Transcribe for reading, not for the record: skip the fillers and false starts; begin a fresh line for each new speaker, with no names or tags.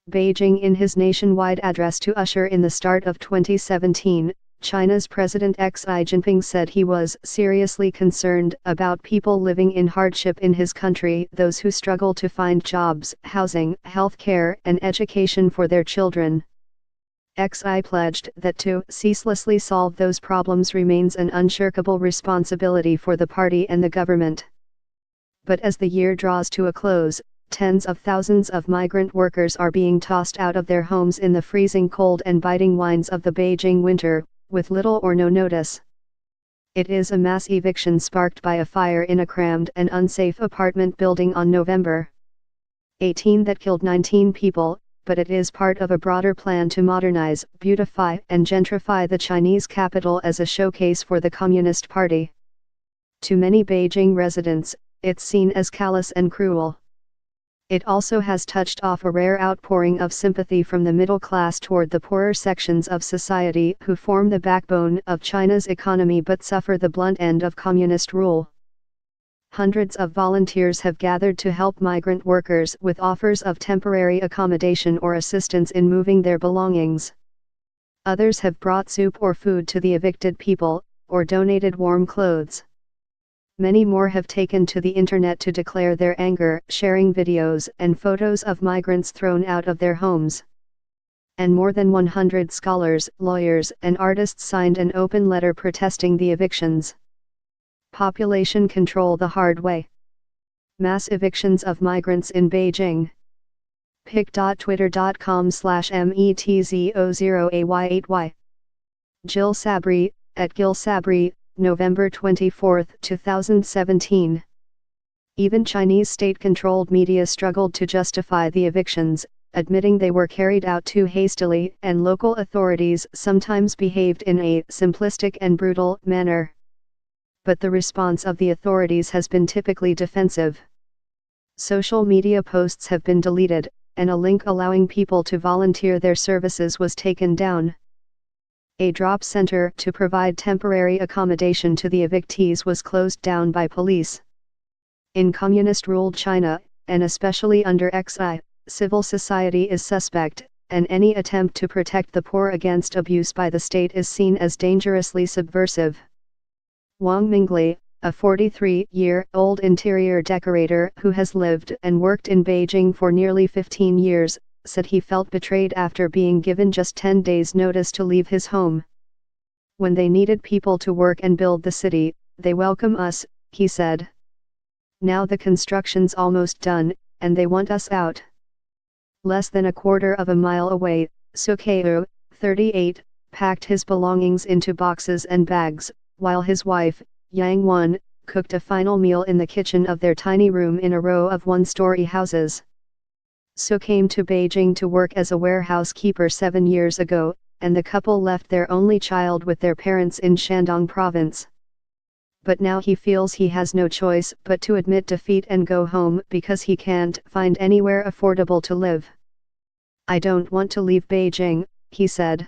Beijing. In his nationwide address to usher in the start of 2017, China's President Xi Jinping said he was seriously concerned about people living in hardship in his country, those who struggle to find jobs, housing, health care, and education for their children. Xi pledged that to ceaselessly solve those problems remains an unshirkable responsibility for the party and the government. But as the year draws to a close, tens of thousands of migrant workers are being tossed out of their homes in the freezing cold and biting winds of the Beijing winter, with little or no notice. It is a mass eviction sparked by a fire in a crammed and unsafe apartment building on November 18 that killed 19 people, but it is part of a broader plan to modernize, beautify, and gentrify the Chinese capital as a showcase for the Communist Party. To many Beijing residents, it's seen as callous and cruel. It also has touched off a rare outpouring of sympathy from the middle class toward the poorer sections of society who form the backbone of China's economy but suffer the blunt end of communist rule. Hundreds of volunteers have gathered to help migrant workers with offers of temporary accommodation or assistance in moving their belongings. Others have brought soup or food to the evicted people, or donated warm clothes. Many more have taken to the internet to declare their anger, sharing videos and photos of migrants thrown out of their homes. And more than 100 scholars, lawyers, and artists signed an open letter protesting the evictions. Population control the hard way. Mass evictions of migrants in Beijing. pic.twitter.com/metzo0ay8y. Jill Sabri, at Gil Sabri, November 24, 2017. Even Chinese state-controlled media struggled to justify the evictions, admitting they were carried out too hastily, and local authorities sometimes behaved in a simplistic and brutal manner. But the response of the authorities has been typically defensive. Social media posts have been deleted, and a link allowing people to volunteer their services was taken down. A drop center to provide temporary accommodation to the evictees was closed down by police. In communist-ruled China, and especially under Xi, civil society is suspect, and any attempt to protect the poor against abuse by the state is seen as dangerously subversive. Wang Mingli, a 43-year-old interior decorator who has lived and worked in Beijing for nearly 15 years, said he felt betrayed after being given just 10 days' notice to leave his home. When they needed people to work and build the city, they welcome us, he said. Now the construction's almost done, and they want us out. Less than a quarter of a mile away, Sukeu, 38, packed his belongings into boxes and bags, while his wife, Yang Wen, cooked a final meal in the kitchen of their tiny room in a row of one-story houses. So came to Beijing to work as a warehouse keeper 7 years ago, and the couple left their only child with their parents in Shandong province. But now he feels he has no choice but to admit defeat and go home because he can't find anywhere affordable to live. I don't want to leave Beijing, he said.